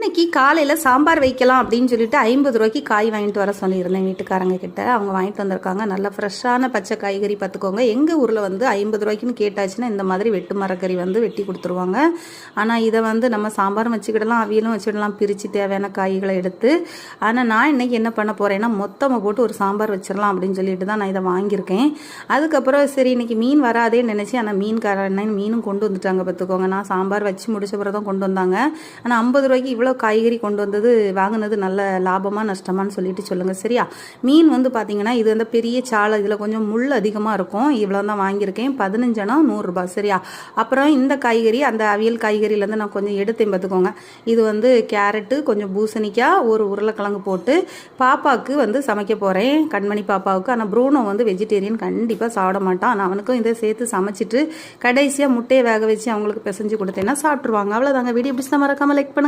இன்னைக்கு காலையில் சாம்பார் வைக்கலாம் அப்படின்னு சொல்லிட்டு 50 ரூபாய்க்கு காய் வாங்கிட்டு வர சொல்லியிருந்தேன் வீட்டுக்காரங்க கிட்ட. அவங்க வாங்கிட்டு வந்திருக்காங்க. நல்ல ஃப்ரெஷ்ஷான பச்சை காய்கறி பார்த்துக்கோங்க. எங்கள் ஊரில் வந்து 50 ரூபாய்க்குன்னு கேட்டாச்சுன்னா இந்த மாதிரி வெட்டு மரக்கறி வந்து வெட்டி கொடுத்துருவாங்க. ஆனால் இதை வந்து நம்ம சாம்பாரும் வச்சுக்கிடலாம், அவியலும் வச்சுக்கிடலாம், பிரித்து தேவையான காய்களை எடுத்து. ஆனால் நான் இன்றைக்கி என்ன பண்ண போகிறேன்னா மொத்தமாக போட்டு ஒரு சாம்பார் வச்சிடலாம் அப்படின்னு சொல்லிட்டு தான் நான் இதை வாங்கியிருக்கேன். அதுக்கப்புறம் சரி இன்றைக்கி மீன் வராதேன்னு நினச்சி, ஆனால் மீன்காரன் மீனும் கொண்டு வந்துட்டாங்க பார்த்துக்கோங்க. நான் சாம்பார் வச்சு முடிச்ச பிறகு தான் கொண்டு வந்தாங்க. ஆனால் 50 ரூபாய்க்கு இவ்வளோ காய்கறி கொண்டு வந்தது வாங்கினது நல்ல லாபமாக நஷ்டமானு சொல்லிட்டு சொல்லுங்கள் சரியா. மீன் வந்து பார்த்தீங்கன்னா இது வந்து பெரிய சாலை, இதில் கொஞ்சம் முள் அதிகமாக இருக்கும். இவ்வளோ தான் வாங்கியிருக்கேன். 15 100 ரூபாய் சரியா. அப்புறம் இந்த காய்கறி அந்த அவியல் காய்கறியிலேருந்து நான் கொஞ்சம் எடுத்தேன் பார்த்துக்கோங்க. இது வந்து கேரட்டு, கொஞ்சம் பூசணிக்காய், ஒரு உருளைக்கிழங்கு போட்டு பாப்பாவுக்கு வந்து சமைக்க போகிறேன், கண்மணி பாப்பாவுக்கு. ஆனால் ப்ரூனோ வந்து வெஜிடேரியன், கண்டிப்பாக சாப்பிட மாட்டான். நான் அவனுக்கும் இதை சேர்த்து சமைச்சிட்டு கடைசியாக முட்டையை வேக வச்சு அவங்களுக்கு பிசைஞ்சு கொடுத்தேன்னா சாப்பிட்ருவாங்க. அவ்வளோதாங்க. வீடியோ பிடிச்சா மறக்காமல் லைக் பண்ணுங்கள்.